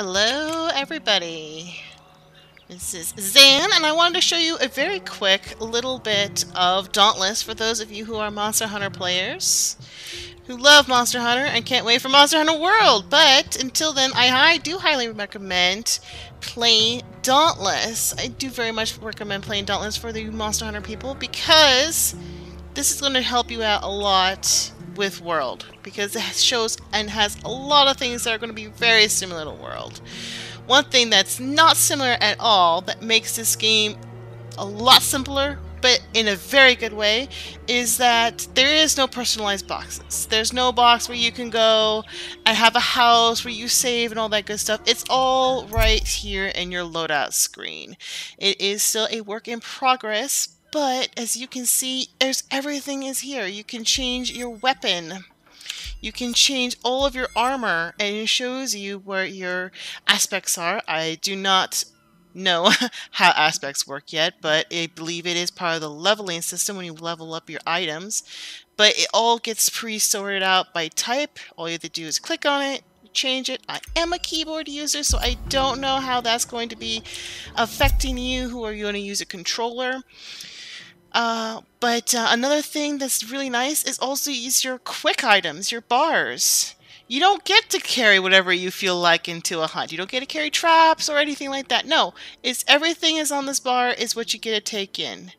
Hello everybody, this is Zan and I wanted to show you a very quick little bit of Dauntless for those of you who are Monster Hunter players who love Monster Hunter and can't wait for Monster Hunter World. But until then, I do highly recommend playing Dauntless. I do very much recommend playing Dauntless for the Monster Hunter people because this is going to help you out a lot with World, because it shows and has a lot of things that are going to be very similar to World. One thing that's not similar at all that makes this game a lot simpler, but in a very good way, is that there is no personalized boxes. There's no box where you can go and have a house where you save and all that good stuff. It's all right here in your loadout screen. It is still a work in progress, but as you can see, everything is here. You can change your weapon. You can change all of your armor, and it shows you where your aspects are. I do not know how aspects work yet, but I believe it is part of the leveling system when you level up your items. But it all gets pre-sorted out by type. All you have to do is click on it, change it. I am a keyboard user, so I don't know how that's going to be affecting you who are going to use a controller. But another thing that's really nice is also use your quick items, your bars. You don't get to carry whatever you feel like into a hunt. You don't get to carry traps or anything like that. No, it's everything is on this bar is what you get to take in.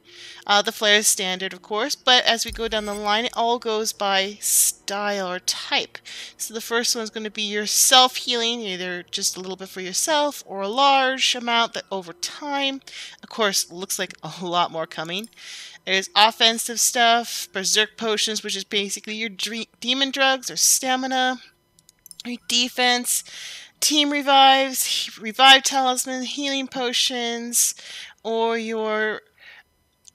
The flare is standard, of course, but as we go down the line, it all goes by style or type. So the first one is going to be your self-healing, either just a little bit for yourself or a large amount that over time. Of course, looks like a lot more coming. There's offensive stuff, berserk potions, which is basically your demon drugs or stamina. Your defense, team revives, revive talisman, healing potions, or your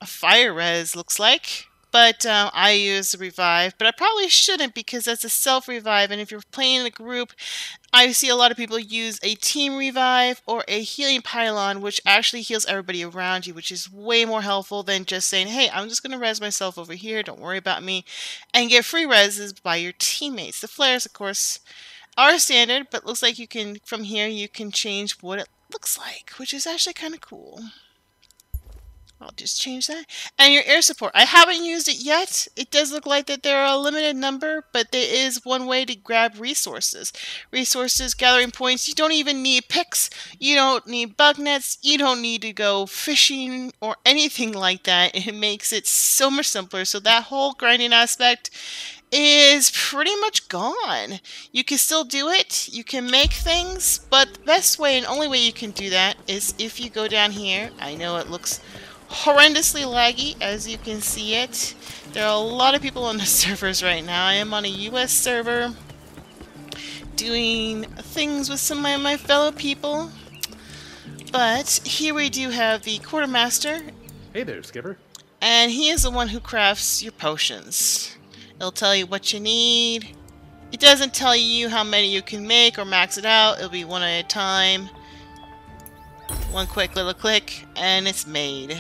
fire res looks like. But I use the revive, but I probably shouldn't because that's a self-revive, and if you're playing in a group, I see a lot of people use a team revive or a healing pylon, which actually heals everybody around you, which is way more helpful than just saying, hey, I'm just going to res myself over here, don't worry about me, and get free reses by your teammates. The flares, of course, are standard, but looks like you can, from here, you can change what it looks like, which is actually kind of cool. I'll just change that. And your air support. I haven't used it yet. It does look like that there are a limited number, but there is one way to grab resources. Resources, gathering points. You don't even need picks. You don't need bug nets. You don't need to go fishing or anything like that. It makes it so much simpler. So that whole grinding aspect is pretty much gone. You can still do it, you can make things, but the best way and only way you can do that is if you go down here. I know it looks horrendously laggy as you can see it. There are a lot of people on the servers right now. I am on a US server doing things with some of my fellow people, but here we do have the quartermaster. Hey there, Skipper. And he is the one who crafts your potions. It'll tell you what you need. It doesn't tell you how many you can make or max it out. It'll be one at a time. One quick little click, and it's made.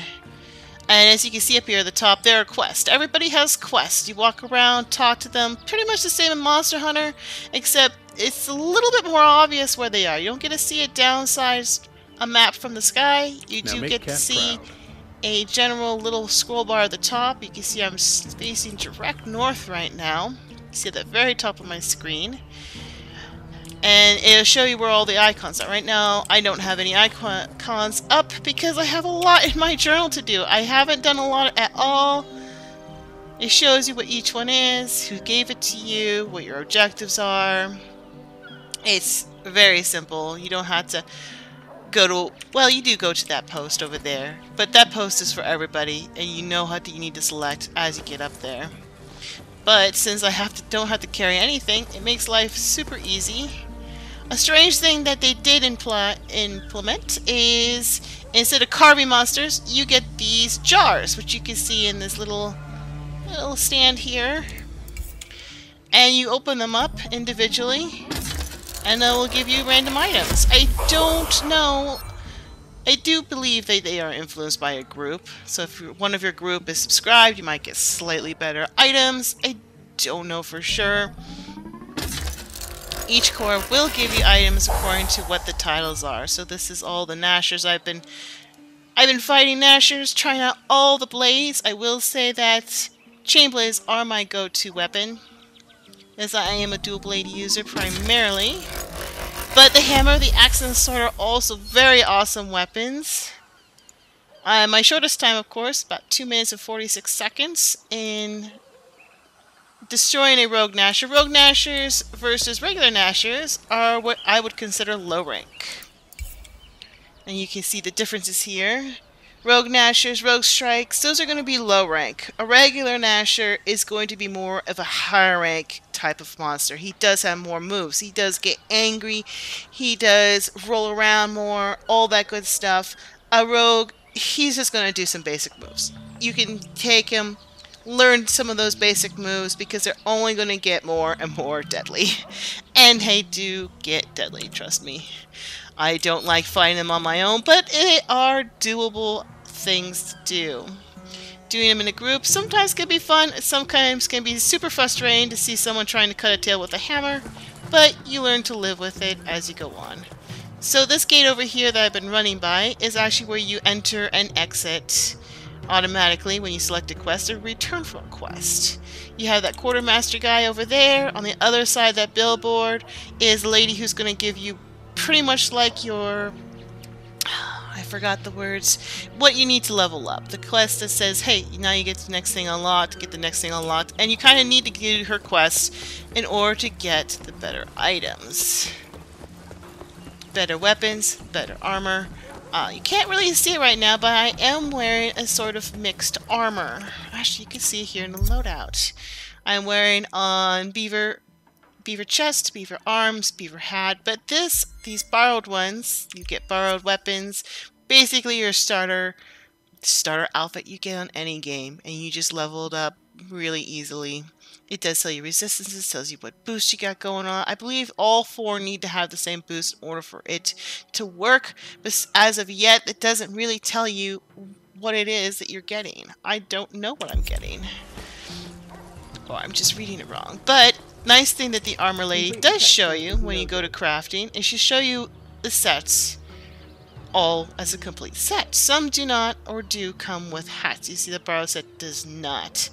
And as you can see up here at the top, there are quests. Everybody has quests. You walk around, talk to them. Pretty much the same in Monster Hunter, except it's a little bit more obvious where they are. You don't get to see a downsized map from the sky. You do get to see a general little scroll bar at the top. You can see I'm facing direct north right now. You see at the very top of my screen. And it'll show you where all the icons are. Right now, I don't have any icons up because I have a lot in my journal to do. I haven't done a lot at all. It shows you what each one is, who gave it to you, what your objectives are. It's very simple. You don't have to go to, well, you do go to that post over there, but that post is for everybody, and you know what you need to select as you get up there. But since I don't have to carry anything, it makes life super easy. A strange thing that they did implement is instead of carving monsters, you get these jars, which you can see in this little stand here, and you open them up individually, and it will give you random items. I don't know. I do believe that they are influenced by a group. So if one of your group is subscribed, you might get slightly better items. I don't know for sure. each corps will give you items according to what the titles are. So this is all the Nashers. I've been fighting Nashers, trying out all the blades. I will say that chain blades are my go-to weapon, as I am a dual blade user primarily. But the hammer, the axe, and the sword are also very awesome weapons. My shortest time, of course, about 2 minutes and 46 seconds in destroying a rogue Nasher. Rogue Nashers versus regular Nashers are what I would consider low rank. And you can see the differences here. Rogue Nashers, Rogue Strikes, those are going to be low rank. A regular Nasher is going to be more of a higher rank type of monster. He does have more moves. He does get angry. He does roll around more, all that good stuff. A Rogue, he's just going to do some basic moves. You can take him, learn some of those basic moves, because they're only going to get more and more deadly. And they do get deadly, trust me. I don't like fighting them on my own, but they are doable things to do. Doing them in a group sometimes can be fun, sometimes can be super frustrating to see someone trying to cut a tail with a hammer, but you learn to live with it as you go on. So this gate over here that I've been running by is actually where you enter and exit automatically when you select a quest or return from a quest. You have that quartermaster guy over there. On the other side of that billboard is a lady who's going to give you pretty much like your... I forgot the words. What you need to level up. The quest that says, hey, now you get the next thing unlocked, get the next thing unlocked, and you kind of need to do her quest in order to get the better items. Better weapons, better armor. You can't really see it right now, but I am wearing a sort of mixed armor. Actually, you can see it here in the loadout. I'm wearing on beaver chest, beaver arms, beaver hat, but these borrowed ones, you get borrowed weapons, basically your starter outfit you get on any game, and you just level it up really easily. It does tell you resistances, tells you what boost you got going on. I believe all 4 need to have the same boost in order for it to work, but as of yet, it doesn't really tell you what it is that you're getting. I don't know what I'm getting. Or I'm just reading it wrong. But nice thing that the armor lady does show you when you go to crafting is she show you the sets all as a complete set. Some do not or do come with hats. You see the borrowed set does not.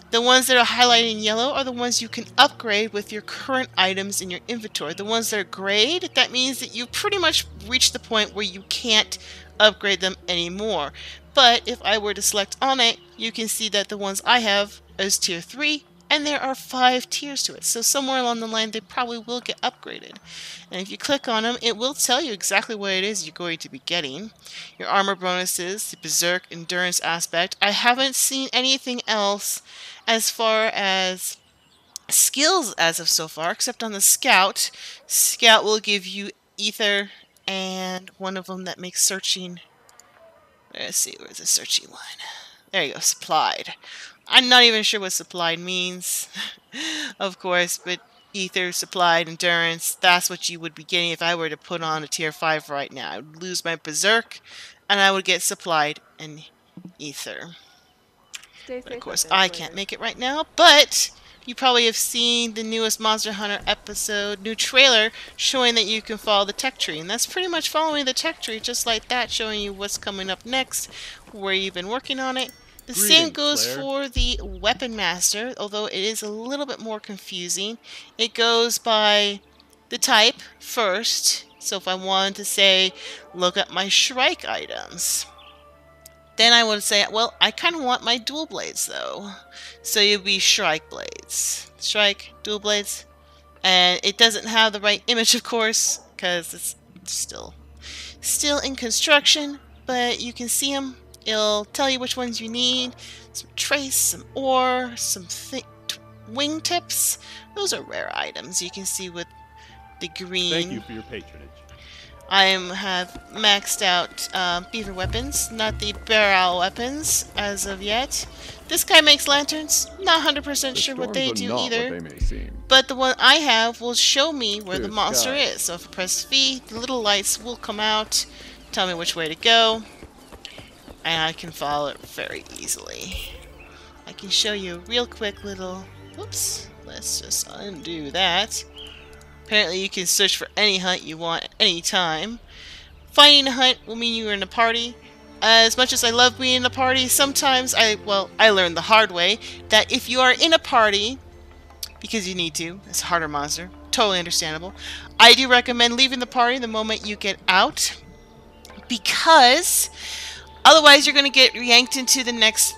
The ones that are highlighted in yellow are the ones you can upgrade with your current items in your inventory. The ones that are grayed, that means that you've pretty much reached the point where you can't upgrade them anymore. But if I were to select on it, you can see that the ones I have is tier 3, and there are 5 tiers to it. So somewhere along the line, they probably will get upgraded. And if you click on them, it will tell you exactly what it is you're going to be getting. Your armor bonuses, the berserk endurance aspect. I haven't seen anything else as far as skills as of so far, except on the scout. Scout will give you ether and one of them that makes searching. Let's see, where's the searching one? There you go, supplied. I'm not even sure what supplied means, of course, but ether, supplied, endurance, that's what you would be getting if I were to put on a tier 5 right now. I would lose my berserk, and I would get supplied and ether. But of course, I can't make it right now, but you probably have seen the newest Monster Hunter episode, new trailer, showing that you can follow the tech tree. And that's pretty much following the tech tree, just like that, showing you what's coming up next, where you've been working on it. The same goes for the Weapon Master, although it is a little bit more confusing. It goes by the type first. So if I wanted to say, look at my Shrike items, then I would say, well, I kind of want my dual blades, though. So it would be Shrike blades. Shrike, dual blades. And it doesn't have the right image, of course, because it's still in construction. But you can see them. It'll tell you which ones you need. Some trace, some ore, some wing tips. Those are rare items. You can see with the green. Thank you for your patronage. I have maxed out beaver weapons, not the barrel weapons as of yet. This guy makes lanterns. Not 100% sure what they do either. But the one I have will show me where the monster is. So if I press V, the little lights will come out, tell me which way to go, and I can follow it very easily. I can show you a real quick little... Whoops. Let's just undo that. Apparently you can search for any hunt you want at any time. Finding a hunt will mean you're in a party. As much as I love being in a party, sometimes I learned the hard way that if you are in a party, because you need to, it's a harder monster, totally understandable, I do recommend leaving the party the moment you get out, because otherwise you're going to get yanked into the next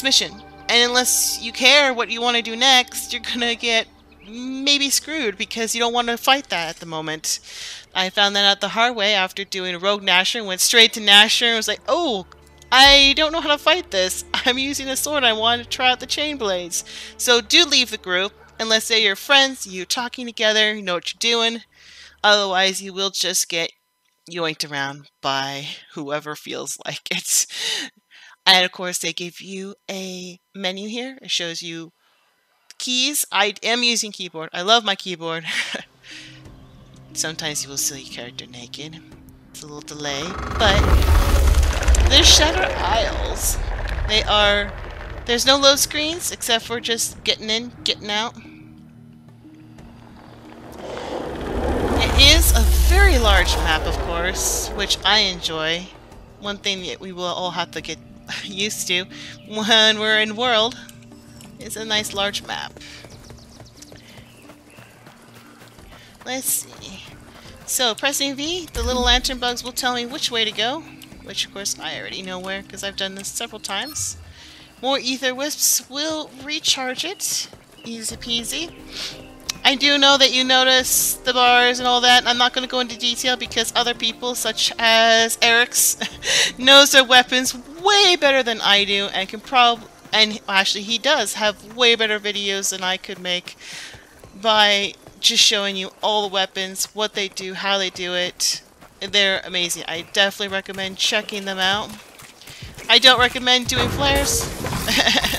mission. And unless you care what you want to do next, you're going to get maybe screwed because you don't want to fight that at the moment. I found that out the hard way after doing Rogue Nasher and went straight to Nasher and was like, oh, I don't know how to fight this. I'm using a sword. I want to try out the chain blades. So do leave the group unless they're your friends, you're talking together, you know what you're doing. Otherwise, you will just get yoinked around by whoever feels like it. And of course, they give you a menu here. It shows you keys. I am using keyboard. I love my keyboard. Sometimes you will see your character naked. It's a little delay, but there's Shadow Isles. There's no load screens except for just getting in, getting out. It is a very large map, of course, which I enjoy. One thing that we will all have to get used to when we're in World is a nice large map. Let's see. So, pressing V, the little lantern bugs will tell me which way to go, which of course I already know where because I've done this several times. More ether wisps will recharge it. Easy peasy. I do know that you notice the bars and all that. I'm not going to go into detail because other people, such as Eric's, knows their weapons way better than I do and and actually he does have way better videos than I could make by just showing you all the weapons, what they do, how they do it. They're amazing. I definitely recommend checking them out. I don't recommend doing flares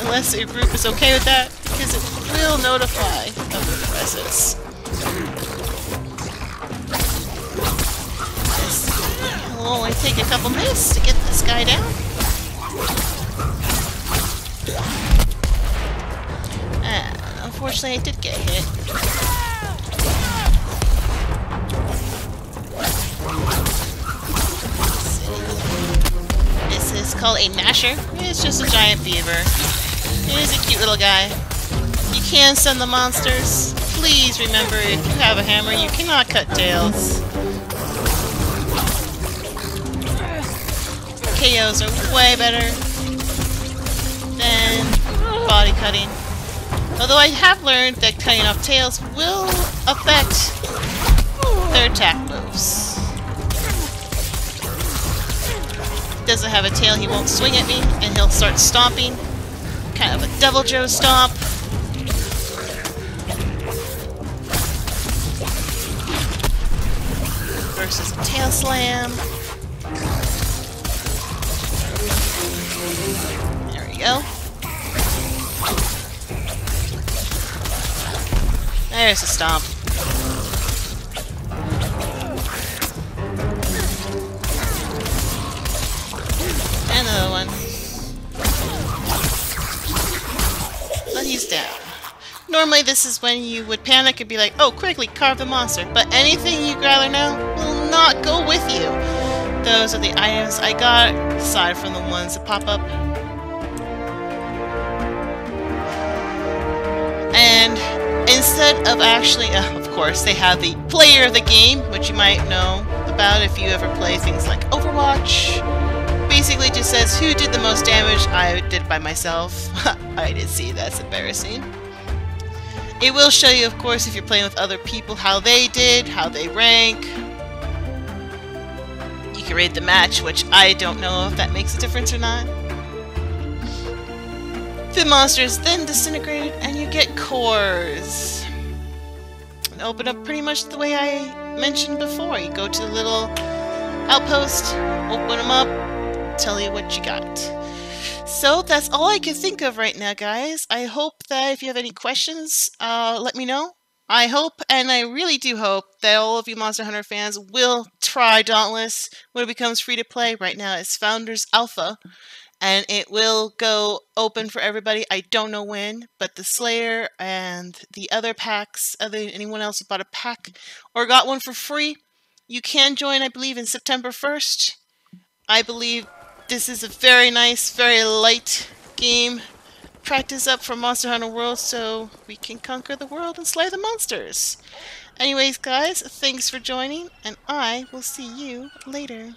unless your group is okay with that, because it will notify of your presence. It will only take a couple minutes to get this guy down. And unfortunately I did get hit. This is called a Nasher. It's just a giant beaver. It is a cute little guy. You can send the monsters. Please remember, if you have a hammer, you cannot cut tails. KOs are way better than body cutting. Although I have learned that cutting off tails will affect their attack moves. Doesn't have a tail, he won't swing at me, and he'll start stomping. Kind of a Devil Joe stomp. Versus a tail slam. There we go. There's a stomp. Another one. But he's down. Normally this is when you would panic and be like, oh, quickly carve the monster. But anything you gather now will not go with you. Those are the items I got, aside from the ones that pop up. And instead of actually, of course, they have the player of the game, which you might know about if you ever play things like Overwatch. Basically just says who did the most damage. I did it by myself. I did see, that's embarrassing. It will show you, of course, if you're playing with other people, how they did, how they rank. You can rate the match, which I don't know if that makes a difference or not. The monster is then disintegrated and you get cores. And open up pretty much the way I mentioned before. You go to the little outpost, open them up, tell you what you got. So that's all I can think of right now, guys. I hope that if you have any questions, let me know. I hope, and I really do hope, that all of you Monster Hunter fans will try Dauntless when it becomes free to play. Right now it's Founders Alpha, and it will go open for everybody. I don't know when, but the Slayer and the other packs, anyone else who bought a pack or got one for free, you can join, I believe, in September 1st. I believe this is a very nice, very light game. Practice up for Monster Hunter World so we can conquer the world and slay the monsters. Anyways, guys, thanks for joining, and I will see you later.